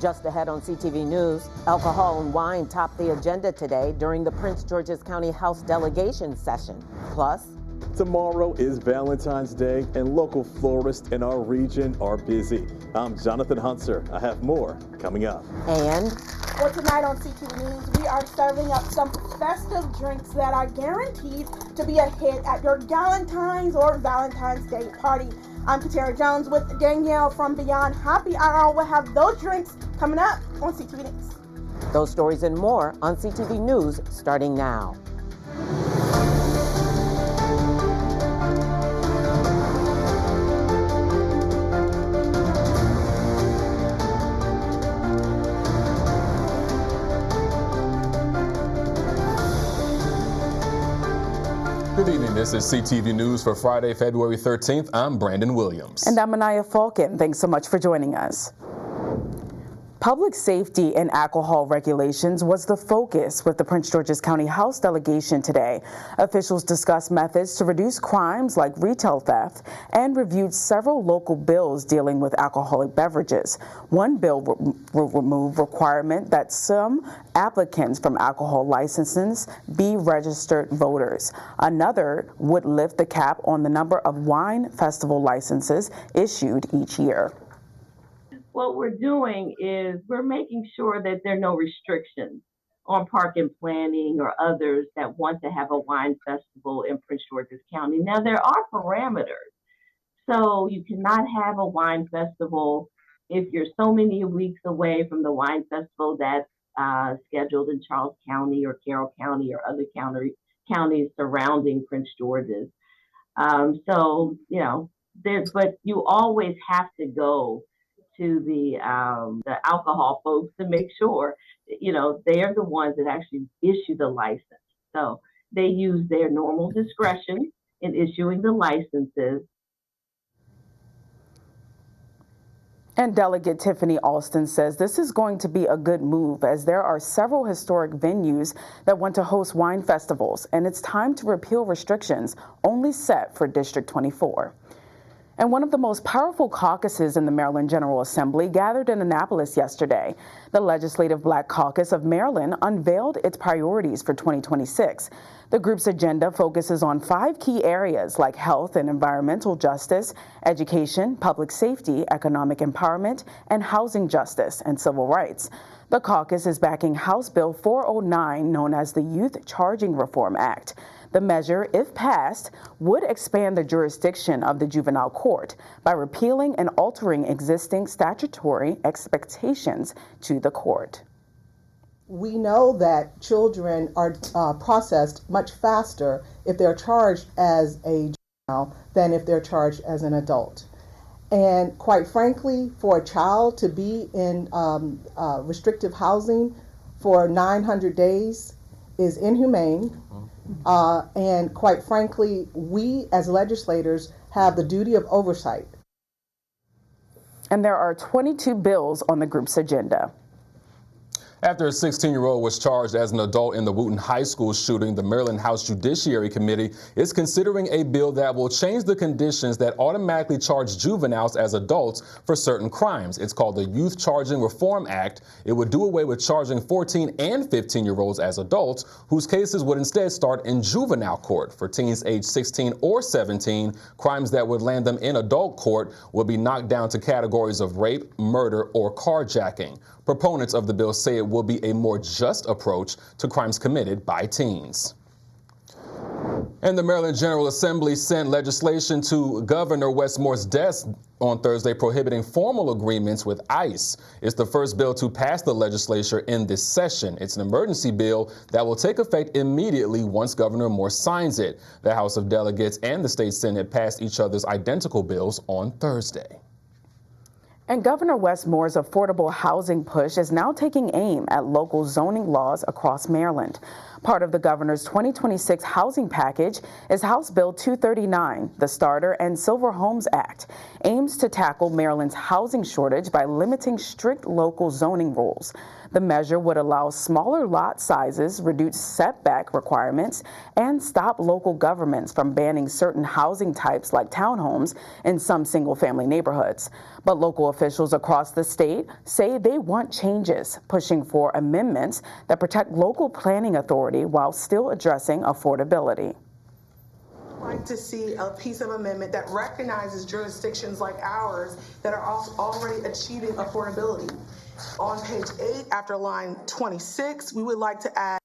Just ahead on CTV News, alcohol and wine topped the agenda today during the Prince George's County House delegation session. Plus, tomorrow is Valentine's Day and local florists in our region are busy. I'm Jonathan Hunter. I have more coming up. And well, tonight on CTV News, we are serving up some festive drinks that are guaranteed to be a hit at your Galentine's or Valentine's Day party. I'm Katara Jones with Danielle from Beyond Happy Hour. We'll have those drinks coming up on CTV News. Those stories and more on CTV News starting now. Good evening. This is CTV News for Friday, February 13th. I'm Brandon Williams. And I'm Anaya Falcon. Thanks so much for joining us. Public safety and alcohol regulations was the focus with the Prince George's County House delegation today. Officials discussed methods to reduce crimes like retail theft and reviewed several local bills dealing with alcoholic beverages. One bill will remove requirement that some applicants from alcohol licenses be registered voters. Another would lift the cap on the number of wine festival licenses issued each year. What we're doing is we're making sure that there are no restrictions on park and planning or others that want to have a wine festival in Prince George's County. Now, there are parameters. So you cannot have a wine festival if you're so many weeks away from the wine festival that's scheduled in Charles County or Carroll County or other counties surrounding Prince George's. So, you know, but you always have to go to the alcohol folks to make sure, you know, they're the ones that actually issue the license. So they use their normal discretion in issuing the licenses. And Delegate Tiffany Alston says this is going to be a good move as there are several historic venues that want to host wine festivals, and it's time to repeal restrictions only set for District 24. And one of the most powerful caucuses in the Maryland General Assembly gathered in Annapolis yesterday. The Legislative Black Caucus of Maryland unveiled its priorities for 2026. The group's agenda focuses on 5 key areas like health and environmental justice, education, public safety, economic empowerment, and housing justice and civil rights. The caucus is backing House Bill 409, known as the Youth Charging Reform Act. The measure, if passed, would expand the jurisdiction of the juvenile court by repealing and altering existing statutory expectations to the court. We know that children are processed much faster if they're charged as a juvenile than if they're charged as an adult. And quite frankly, for a child to be in restrictive housing for 900 days is inhumane. And quite frankly, we as legislators have the duty of oversight. And there are 22 bills on the group's agenda. After a 16-year-old was charged as an adult in the Wooten High School shooting, the Maryland House Judiciary Committee is considering a bill that will change the conditions that automatically charge juveniles as adults for certain crimes. It's called the Youth Charging Reform Act. It would do away with charging 14 and 15-year-olds as adults, whose cases would instead start in juvenile court. For teens aged 16 or 17, crimes that would land them in adult court will be knocked down to categories of rape, murder, or carjacking. Proponents of the bill say it will be a more just approach to crimes committed by teens. And the Maryland General Assembly sent legislation to Governor Wes Moore's desk on Thursday prohibiting formal agreements with ICE. It's the first bill to pass the legislature in this session. It's an emergency bill that will take effect immediately once Governor Moore signs it. The House of Delegates and the State Senate passed each other's identical bills on Thursday. And Governor Wes Moore's affordable housing push is now taking aim at local zoning laws across Maryland. Part of the governor's 2026 housing package is House Bill 239, the Starter and Silver Homes Act, aims to tackle Maryland's housing shortage by limiting strict local zoning rules. The measure would allow smaller lot sizes, reduce setback requirements, and stop local governments from banning certain housing types like townhomes in some single-family neighborhoods. But local officials across the state say they want changes, pushing for amendments that protect local planning authority while still addressing affordability. I'd like to see a piece of amendment that recognizes jurisdictions like ours that are already achieving affordability. On page 8, after line 26, we would like to add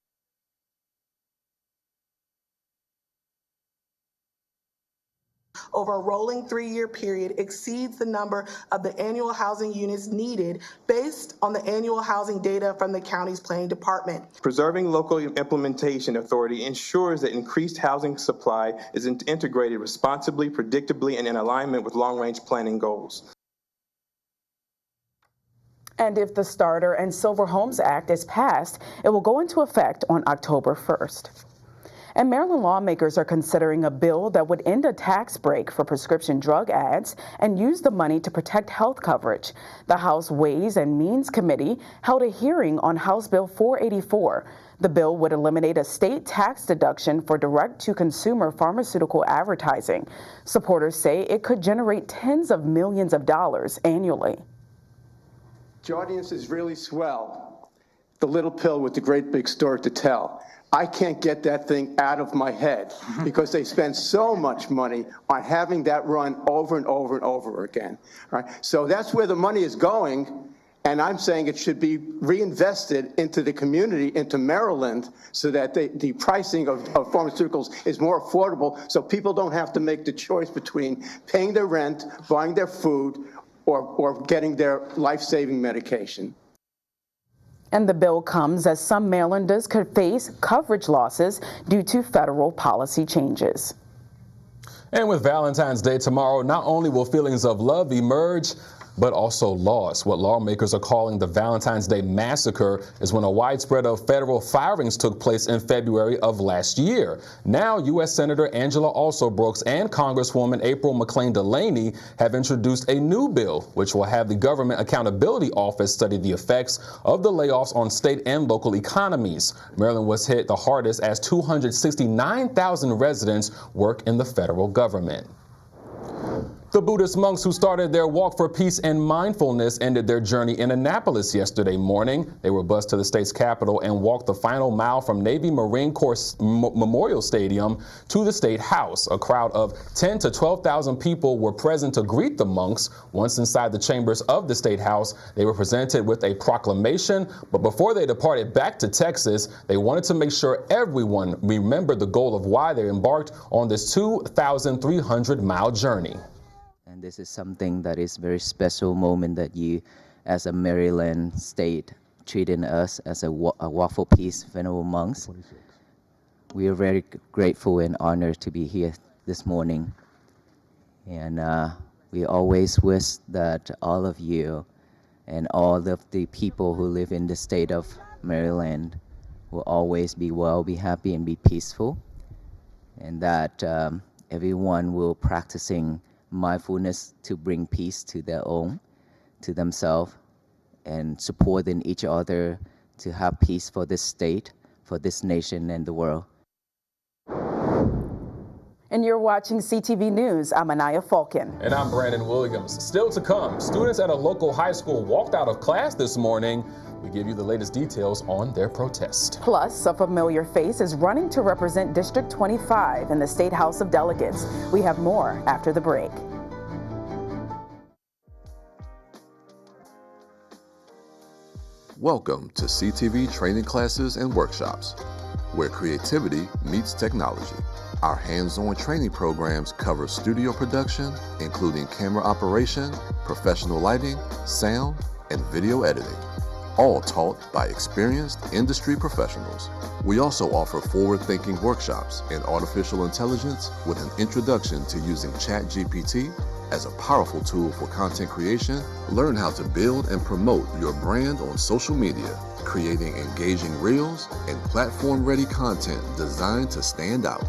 over a rolling 3-year period exceeds the number of the annual housing units needed based on the annual housing data from the county's planning department. Preserving local implementation authority ensures that increased housing supply is integrated responsibly, predictably, and in alignment with long-range planning goals. And if the Starter and Silver Homes Act is passed, it will go into effect on October 1st. And Maryland lawmakers are considering a bill that would end a tax break for prescription drug ads and use the money to protect health coverage. The House Ways and Means Committee held a hearing on House Bill 484. The bill would eliminate a state tax deduction for direct-to-consumer pharmaceutical advertising. Supporters say it could generate tens of millions of dollars annually. The audience is really swell. The little pill with the great big story to tell. I can't get that thing out of my head because they spend so much money on having that run over and over and over again. All right? So that's where the money is going, and I'm saying it should be reinvested into the community, into Maryland, so that the pricing of pharmaceuticals is more affordable so people don't have to make the choice between paying their rent, buying their food, or getting their life-saving medication. And the bill comes as some Marylanders could face coverage losses due to federal policy changes. And with Valentine's Day tomorrow, not only will feelings of love emerge, but also loss. What lawmakers are calling the Valentine's Day massacre is when a widespread of federal firings took place in February of last year. Now, U.S. Senator Angela Alsobrooks and Congresswoman April McClain Delaney have introduced a new bill, which will have the Government Accountability Office study the effects of the layoffs on state and local economies. Maryland was hit the hardest as 269,000 residents work in the federal government. The Buddhist monks who started their walk for peace and mindfulness ended their journey in Annapolis yesterday morning. They were bused to the state's capital and walked the final mile from Navy Marine Corps Memorial Stadium to the State House. A crowd of 10 to 12,000 people were present to greet the monks. Once inside the chambers of the State House, they were presented with a proclamation. But before they departed back to Texas, they wanted to make sure everyone remembered the goal of why they embarked on this 2,300-mile journey. And this is something that is very special moment that you, as a Maryland state, treating us as a walk for peace venerable monks. We are very grateful and honored to be here this morning. And we always wish that all of you and all of the people who live in the state of Maryland will always be well, be happy, and be peaceful. And that everyone will practicing mindfulness to bring peace to their own, to themselves, and supporting each other to have peace for this state, for this nation, and the world. And you're watching CTV News. I'm Anaya Falcon. And I'm Brandon Williams. Still to come, students at a local high school walked out of class this morning. We give you the latest details on their protest. Plus, a familiar face is running to represent District 25 in the State House of Delegates. We have more after the break. Welcome to CTV training classes and workshops, where creativity meets technology. Our hands-on training programs cover studio production, including camera operation, professional lighting, sound, and video editing, all taught by experienced industry professionals. We also offer forward-thinking workshops in artificial intelligence with an introduction to using ChatGPT as a powerful tool for content creation. Learn how to build and promote your brand on social media, creating engaging reels and platform-ready content designed to stand out.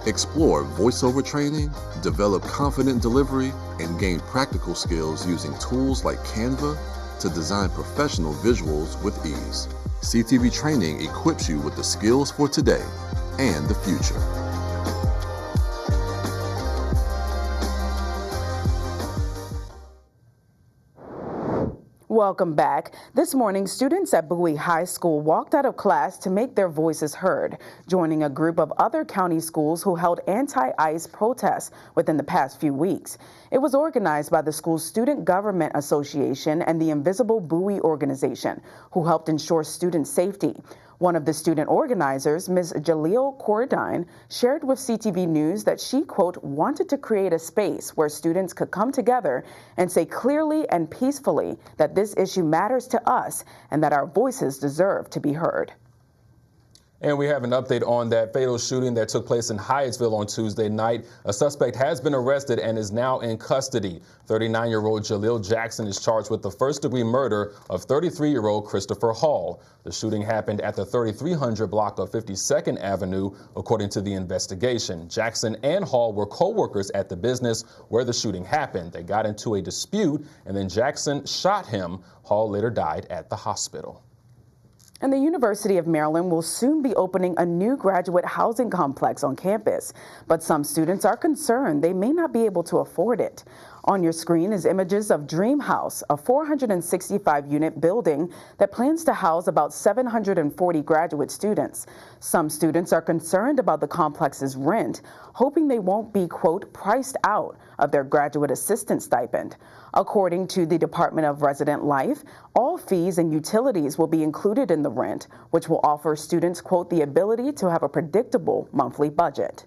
Explore voiceover training, develop confident delivery, and gain practical skills using tools like Canva to design professional visuals with ease. CTV training equips you with the skills for today and the future. Welcome back. This morning, students at Bowie High School walked out of class to make their voices heard, joining a group of other county schools who held anti-ICE protests within the past few weeks. It was organized by the school's Student Government Association and the Invisible Bowie organization, who helped ensure student safety. One of the student organizers, Ms. Jaleel Cordine, shared with CTV News that she, quote, wanted to create a space where students could come together and say clearly and peacefully that this issue matters to us and that our voices deserve to be heard. And we have an update on that fatal shooting that took place in Hyattsville on Tuesday night. A suspect has been arrested and is now in custody. 39-year-old Jaleel Jackson is charged with the first-degree murder of 33-year-old Christopher Hall. The shooting happened at the 3300 block of 52nd Avenue, according to the investigation. Jackson and Hall were co-workers at the business where the shooting happened. They got into a dispute, and then Jackson shot him. Hall later died at the hospital. And the University of Maryland will soon be opening a new graduate housing complex on campus. But some students are concerned they may not be able to afford it. On your screen is images of Dream House, a 465-unit building that plans to house about 740 graduate students. Some students are concerned about the complex's rent, hoping they won't be, quote, priced out of their graduate assistant stipend. According to the Department of Resident Life, all fees and utilities will be included in the rent, which will offer students, quote, the ability to have a predictable monthly budget.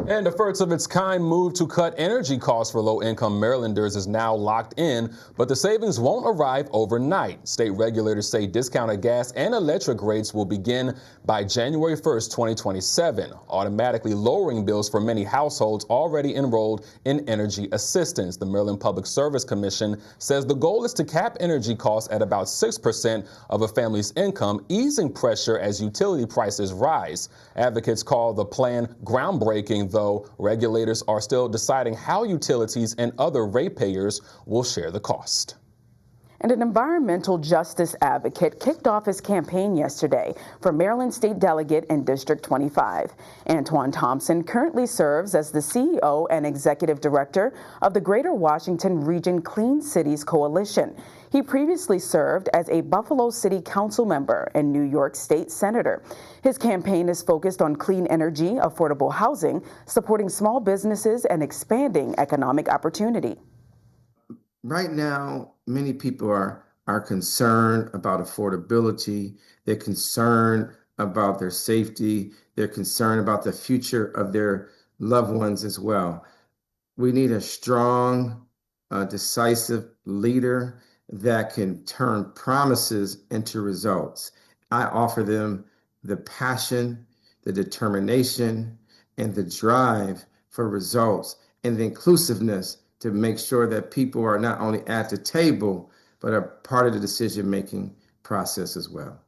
And a first of its kind move to cut energy costs for low-income Marylanders is now locked in, but the savings won't arrive overnight. State regulators say discounted gas and electric rates will begin by January 1st, 2027, automatically lowering bills for many households already enrolled in energy assistance. The Maryland Public Service Commission says the goal is to cap energy costs at about 6% of a family's income, easing pressure as utility prices rise. Advocates call the plan groundbreaking, though regulators are still deciding how utilities and other ratepayers will share the cost. And an environmental justice advocate kicked off his campaign yesterday for Maryland State Delegate in District 25. Antoine Thompson currently serves as the CEO and Executive Director of the Greater Washington Region Clean Cities Coalition. He previously served as a Buffalo City Council member and New York State Senator. His campaign is focused on clean energy, affordable housing, supporting small businesses, and expanding economic opportunity. Right now, many people are concerned about affordability. They're concerned about their safety. They're concerned about the future of their loved ones as well. We need a strong, decisive leader that can turn promises into results. I offer them the passion, the determination, and the drive for results, and the inclusiveness to make sure that people are not only at the table, but are part of the decision-making process as well.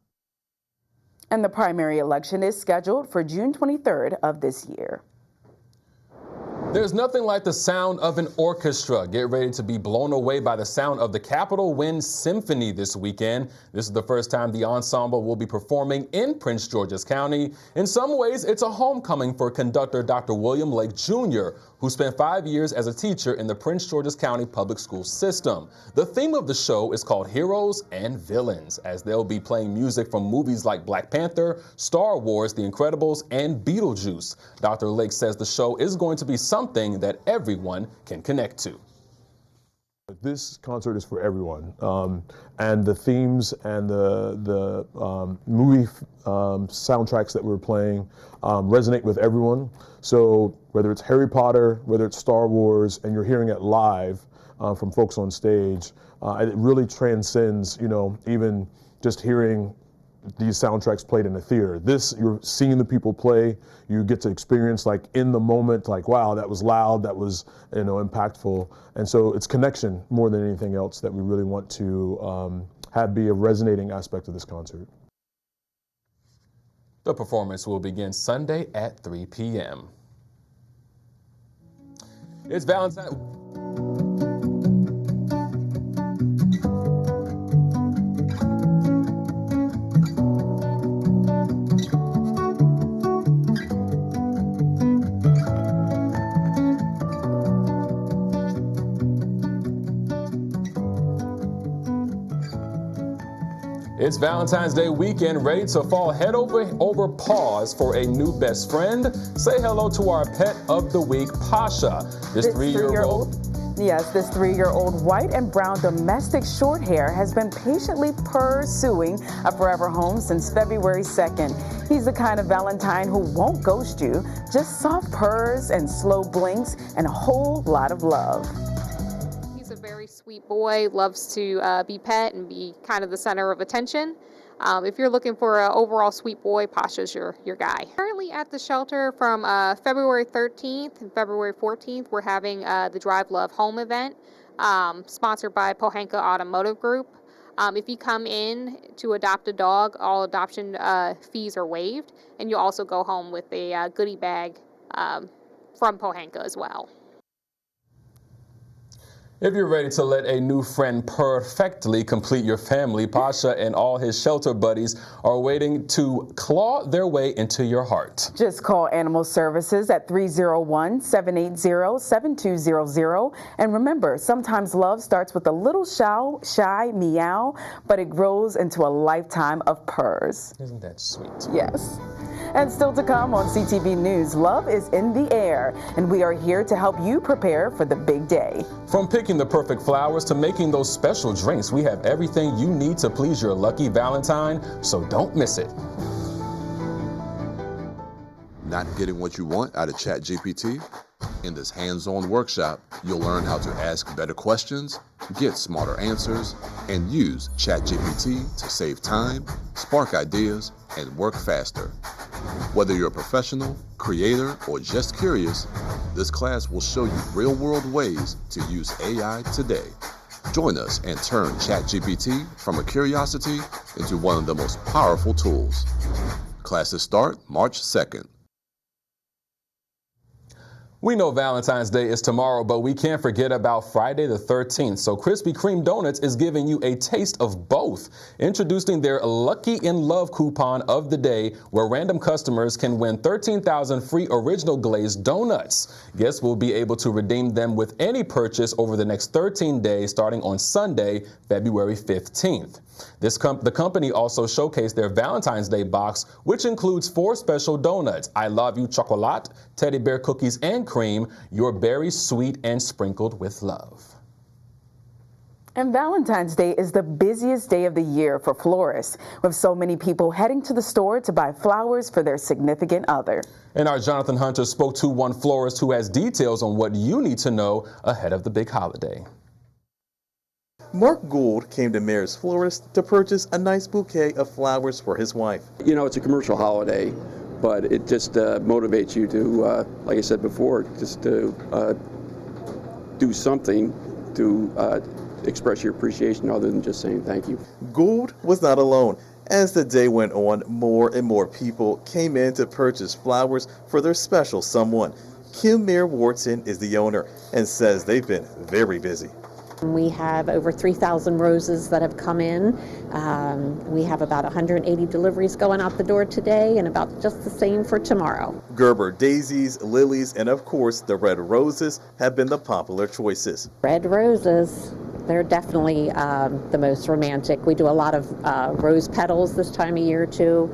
And the primary election is scheduled for June 23rd of this year. There's nothing like the sound of an orchestra. Get ready to be blown away by the sound of the Capitol Wind Symphony this weekend. This is the first time the ensemble will be performing in Prince George's County. In some ways, it's a homecoming for conductor Dr. William Lake Jr., who spent 5 years as a teacher in the Prince George's County public school system. The theme of the show is called Heroes and Villains, as they'll be playing music from movies like Black Panther, Star Wars, The Incredibles, and Beetlejuice. Dr. Lake says the show is going to be something that everyone can connect to. This concert is for everyone, and the themes and the movie soundtracks that we're playing resonate with everyone. So whether it's Harry Potter, whether it's Star Wars, and you're hearing it live from folks on stage, it really transcends, even just hearing these soundtracks played in a theater. This, you're seeing the people play, you get to experience like in the moment, like, wow, that was loud, that was, impactful. And so it's connection more than anything else that we really want to have be a resonating aspect of this concert. The performance will begin Sunday at 3 p.m. It's Valentine. It's Valentine's Day weekend, ready to fall head over paws for a new best friend. Say hello to our pet of the week, Pasha. This three-year-old. Yes, this 3-year-old white and brown domestic short hair has been patiently pursuing a forever home since February 2nd. He's the kind of Valentine who won't ghost you, just soft purrs and slow blinks and a whole lot of love. He's a very sweet boy, loves to be pet and be kind of the center of attention. If you're looking for an overall sweet boy, Pasha's your guy. Currently at the shelter from February 13th and February 14th, we're having the Drive Love Home event, sponsored by Pohanka Automotive Group. If you come in to adopt a dog, all adoption fees are waived, and you'll also go home with a goodie bag from Pohanka as well. If you're ready to let a new friend perfectly complete your family, Pasha and all his shelter buddies are waiting to claw their way into your heart. Just call Animal Services at 301-780-7200. And remember, sometimes love starts with a little shy meow, but it grows into a lifetime of purrs. Isn't that sweet? Yes. And still to come on CTV News, love is in the air, and we are here to help you prepare for the big day. From picking the perfect flowers to making those special drinks, we have everything you need to please your lucky Valentine, so don't miss it. Not getting what you want out of ChatGPT? In this hands-on workshop, you'll learn how to ask better questions, get smarter answers, and use ChatGPT to save time, spark ideas, and work faster. Whether you're a professional, creator, or just curious, this class will show you real-world ways to use AI today. Join us and turn ChatGPT from a curiosity into one of the most powerful tools. Classes start March 2nd. We know Valentine's Day is tomorrow, but we can't forget about Friday the 13th. So Krispy Kreme Donuts is giving you a taste of both. Introducing their Lucky in Love coupon of the day, where random customers can win 13,000 free original glazed donuts. Guests will be able to redeem them with any purchase over the next 13 days, starting on Sunday, February 15th. The company also showcased their Valentine's Day box, which includes 4 special donuts: I Love You Chocolat, Teddy Bear Cookies and Cream, your berry sweet and sprinkled with love. And Valentine's Day is the busiest day of the year for florists, with so many people heading to the store to buy flowers for their significant other. And our Jonathan Hunter spoke to one florist who has details on what you need to know ahead of the big holiday. Mark Gould came to Mayor's Florist to purchase a nice bouquet of flowers for his wife. You know, it's a commercial holiday, but it just motivates you to, like I said before, just to do something to express your appreciation other than just saying thank you. Gould was not alone. As the day went on, more and more people came in to purchase flowers for their special someone. Kim Mayer Wharton is the owner and says they've been very busy. We have over 3,000 roses that have come in. We have about 180 deliveries going out the door today, and about just the same for tomorrow. Gerber daisies, lilies, and of course the red roses have been the popular choices. Red roses, they're definitely the most romantic. We do a lot of rose petals this time of year too,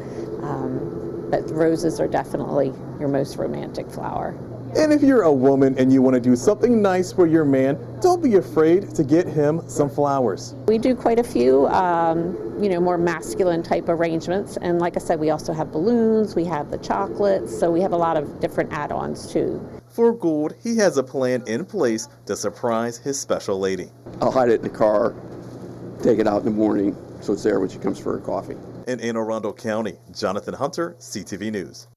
but roses are definitely your most romantic flower. And if you're a woman and you want to do something nice for your man, don't be afraid to get him some flowers. We do quite a few, more masculine type arrangements. And like I said, we also have balloons, we have the chocolates, so we have a lot of different add-ons too. For Gould, he has a plan in place to surprise his special lady. I'll hide it in the car, take it out in the morning, so it's there when she comes for her coffee. In Anne Arundel County, Jonathan Hunter, CTV News.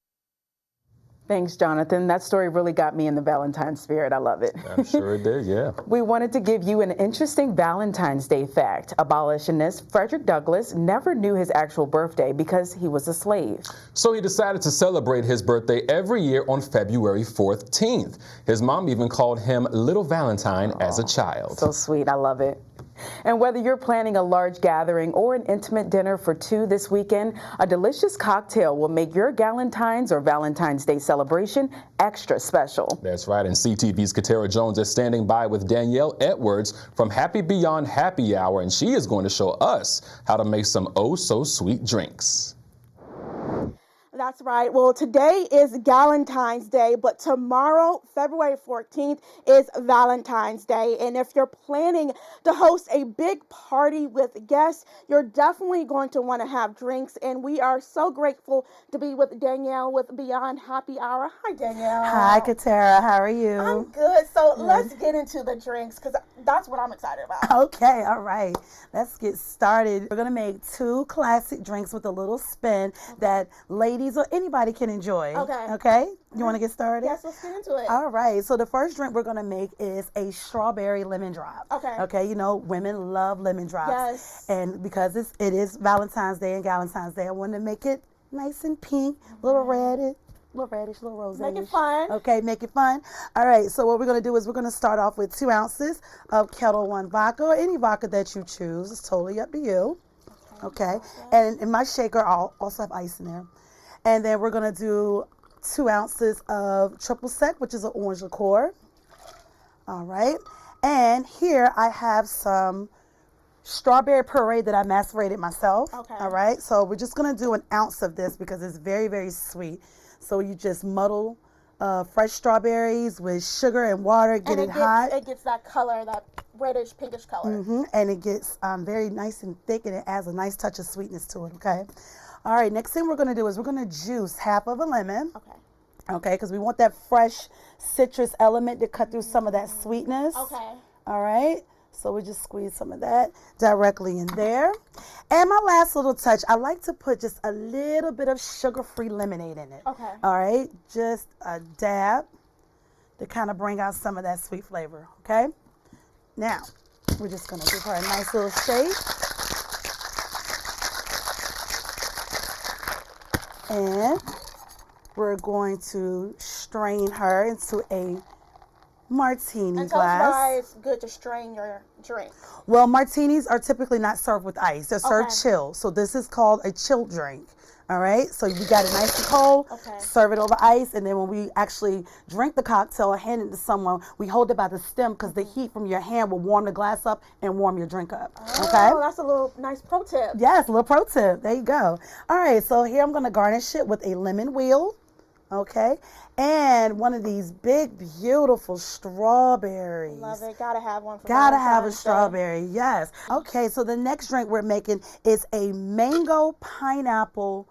Thanks, Jonathan. That story really got me in the Valentine spirit. I love it. I'm sure it did, yeah. We wanted to give you an interesting Valentine's Day fact. Abolitionist Frederick Douglass never knew his actual birthday because he was a slave. So he decided to celebrate his birthday every year on February 14th. His mom even called him Little Valentine as a child. So sweet. I love it. And whether you're planning a large gathering or an intimate dinner for two this weekend, a delicious cocktail will make your Galentine's or Valentine's Day celebration extra special. That's right, and CTV's Katara Jones is standing by with Danielle Edwards from Happy Beyond Happy Hour, and she is going to show us how to make some oh-so-sweet drinks. That's right. Well, today is Galentine's Day, but tomorrow, February 14th, is Valentine's Day. And if you're planning to host a big party with guests, you're definitely going to want to have drinks. And we are so grateful to be with Danielle with Beyond Happy Hour. Hi, Danielle. Hi, Katara. How are you? I'm good. So let's get into the drinks because that's what I'm excited about. Okay, all right. Let's get started. We're going to make two classic drinks with a little spin that ladies or anybody can enjoy. Okay. Okay? You want to get started? Yes, let's get into it. All right. So the first drink we're going to make is a strawberry lemon drop. Okay. Okay, you know, women love lemon drops. Yes. And because it is Valentine's Day and Galentine's Day, I wanted to make it nice and pink, a little reddish, little rose. Make it fun. Okay, make it fun. All right, so what we're going to do is we're going to start off with 2 ounces of Ketel One vodka, or any vodka that you choose. It's totally up to you. Okay, and in my shaker, I'll also have ice in there. And then we're going to do 2 ounces of triple sec, which is an orange liqueur. All right, and here I have some strawberry puree that I macerated myself. Okay. All right, so we're just going to do 1 ounce of this because it's very, very sweet. So you just muddle fresh strawberries with sugar and water, get it hot. It gets that color, that reddish, pinkish color. And it gets very nice and thick, and it adds a nice touch of sweetness to it, okay? All right, next thing we're going to do is we're going to juice half of a lemon. Okay. Okay, because we want that fresh citrus element to cut through some of that sweetness. Okay. All right. So we just squeeze some of that directly in there. And my last little touch, I like to put just a little bit of sugar-free lemonade in it. Okay. All right, just a dab to kind of bring out some of that sweet flavor, okay? Now, we're just gonna give her a nice little shake. And we're going to strain her into a martini and tell glass. us why it's good to strain your drink. Well, martinis are typically not served with ice. They're served Okay. chilled. So this is called a chilled drink. All right. So you got it nice and cold, Okay. serve it over ice, and then when we actually drink the cocktail or hand it to someone, we hold it by the stem because the heat from your hand will warm the glass up and warm your drink up. Okay. Oh, that's a little nice pro tip. Yes, a little pro tip. There you go. All right. So here I'm going to garnish it with a lemon wheel. Okay. And one of these big, beautiful strawberries. Love it. Gotta have one for Gotta have a Valentine's Day. strawberry, yes. Okay, so the next drink we're making is a mango pineapple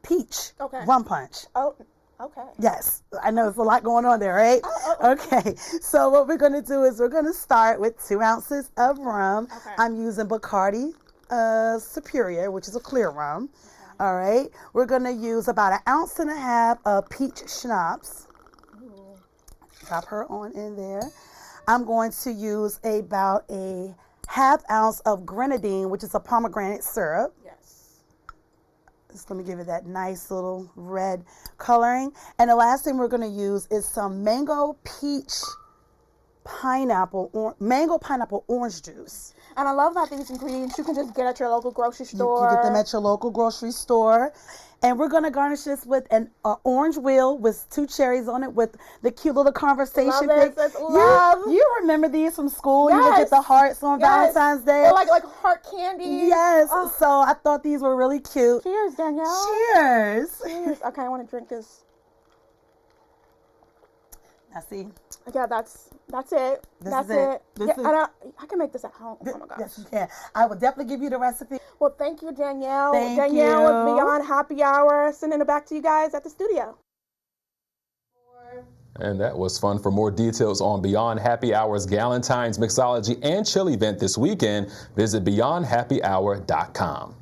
peach rum punch. Oh, okay. Yes, I know there's a lot going on there, right? Okay, so what we're gonna do is we're gonna start with 2 ounces of rum. Okay. I'm using Bacardi Superior, which is a clear rum. All right, we're gonna use about 1.5 ounces of peach schnapps. Drop her on in there. I'm going to use about a 1/2 ounce of grenadine, which is a pomegranate syrup. Yes. It's going to give it that nice little red coloring. And the last thing we're going to use is some mango pineapple orange juice. And I love that these ingredients you can just get at your local grocery You store. can get them at your local grocery store. And we're going to garnish this with an orange wheel with 2 cherries on it with the cute little conversation Love pic. it. That's love. You remember these from school? You would Yes. get the hearts on Yes. Valentine's Day. Or like heart candy. Yes. Oh. So I thought these were really cute. Cheers, Danielle. Cheers. Cheers. Okay, I want to drink this. Now see. Yeah, that's it. That's it. This Yeah, is- and I can make this at home. Oh my gosh. Yes, you can. I will definitely give you the recipe. Well, thank you, Danielle. Thank Danielle you. with Beyond Happy Hour. Sending it back to you guys at the studio. And that was fun. For more details on Beyond Happy Hour's Galentine's Mixology and Chill event this weekend, visit beyondhappyhour.com.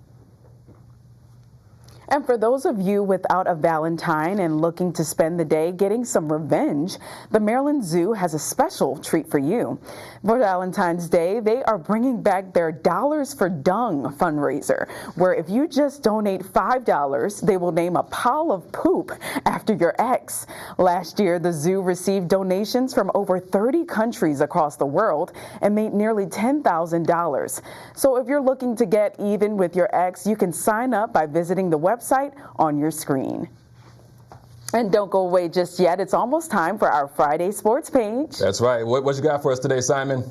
And for those of you without a Valentine and looking to spend the day getting some revenge, the Maryland Zoo has a special treat for you. For Valentine's Day, they are bringing back their Dollars for Dung fundraiser, where if you just donate $5, they will name a pile of poop after your ex. Last year, the zoo received donations from over 30 countries across the world and made nearly $10,000. So if you're looking to get even with your ex, you can sign up by visiting the website on your screen. And don't go away just yet. It's almost time for our Friday sports page. That's right. What you got for us today, Simon?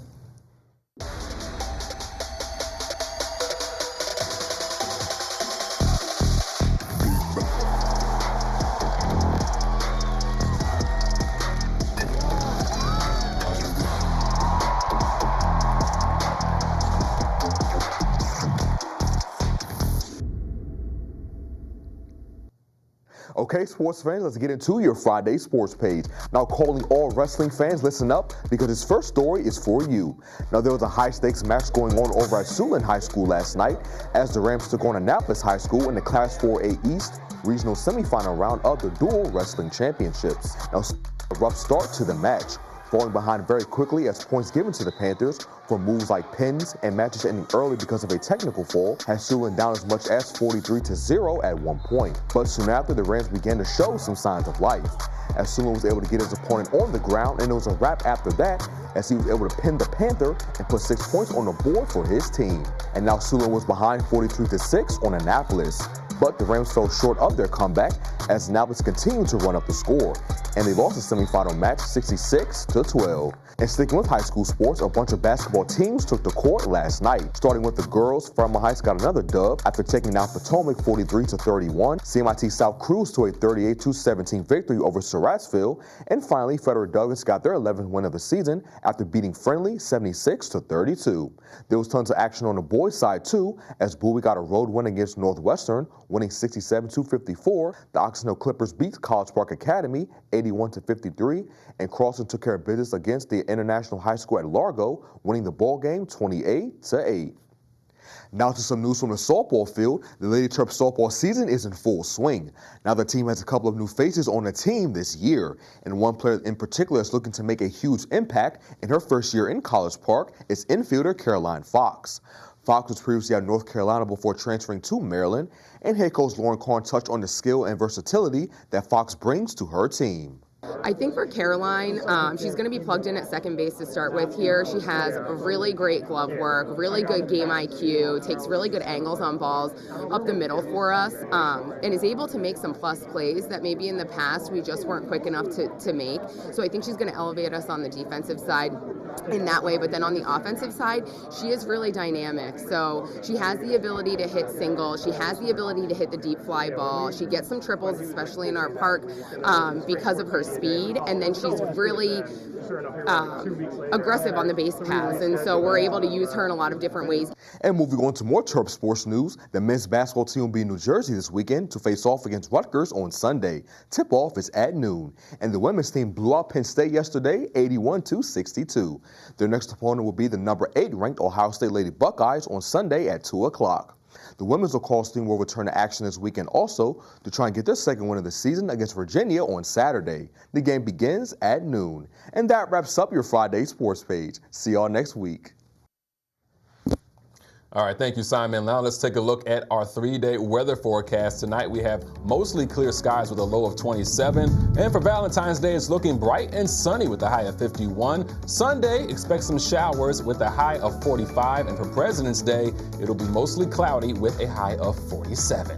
Okay, sports fans, let's get into your Friday sports page. Now, calling all wrestling fans, listen up, because this first story is for you. Now, there was a high-stakes match going on over at Siouxland High School last night as the Rams took on Annapolis High School in the Class 4A East regional semifinal round of the Dual Wrestling Championships. Now, a rough start to the match, falling behind very quickly as points given to the Panthers for moves like pins and matches ending early because of a technical fall had Siouxland down as much as 43-0 at one point. But soon after, the Rams began to show some signs of life, as Siouxland was able to get his opponent on the ground, and it was a wrap after that as he was able to pin the Panther and put 6 points on the board for his team. And now Siouxland was behind 43-6 on Annapolis. But the Rams fell short of their comeback as Annapolis continued to run up the score, and they lost the semifinal match 66-12. And sticking with high school sports, a bunch of basketball teams took the court last night. Starting with the girls, Fairmont Heights got another dub after taking down Potomac 43-31. CMIT South cruised to a 38-17 victory over Surrattsville. And finally, Frederick Douglass got their 11th win of the season after beating Friendly 76-32. There was tons of action on the boys' side too, as Bowie got a road win against Northwestern, winning 67-54. The Oxon Hill Clippers beat College Park Academy 81-53, and Crosson took care of business against the International High School at Largo, winning the ball game 28-8. Now to some news from the softball field. The Lady Terps softball season is in full swing. Now the team has a couple of new faces on the team this year, and one player in particular is looking to make a huge impact in her first year in College Park is infielder Caroline Fox. Fox was previously at North Carolina before transferring to Maryland, and head coach Lauren Korn touched on the skill and versatility that Fox brings to her team. I think for Caroline, she's going to be plugged in at second base to start with here. She has really great glove work, really good game IQ, takes really good angles on balls up the middle for us, and is able to make some plus plays that maybe in the past we just weren't quick enough to make. So I think she's going to elevate us on the defensive side in that way, but then on the offensive side, she is really dynamic. So she has the ability to hit singles, she has the ability to hit the deep fly ball, she gets some triples, especially in our park, because of her speed, and then she's really aggressive on the base paths, and so we're able to use her in a lot of different ways. And moving on to more Terp sports news, the men's basketball team will be in New Jersey this weekend to face off against Rutgers on Sunday. Tip-off is at noon, and the women's team blew out Penn State yesterday 81-62. Their next opponent will be the number 8 ranked Ohio State Lady Buckeyes on Sunday at 2 o'clock. The women's lacrosse team will return to action this weekend also to try and get their second win of the season against Virginia on Saturday. The game begins at noon. And that wraps up your Friday sports page. See y'all next week. All right, thank you, Simon. Now let's take a look at our 3-day weather forecast. Tonight we have mostly clear skies with a low of 27. And for Valentine's Day, it's looking bright and sunny with a high of 51. Sunday, expect some showers with a high of 45. And for President's Day, it'll be mostly cloudy with a high of 47.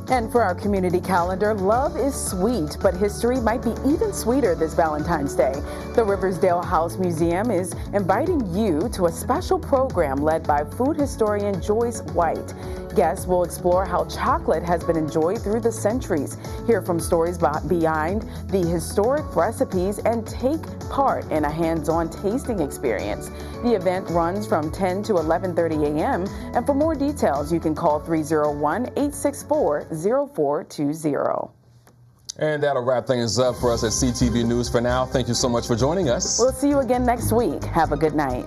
And for our community calendar, love is sweet, but history might be even sweeter this Valentine's Day. The Riversdale House Museum is inviting you to a special program led by food historian Joyce White. Guests will explore how chocolate has been enjoyed through the centuries, hear from stories behind the historic recipes, and take part in a hands-on tasting experience. The event runs from 10 to 11:30 a.m. and for more details, you can call 301-864-0420. And that'll wrap things up for us at CTV News for now. Thank you so much for joining us. We'll see you again next week. Have a good night.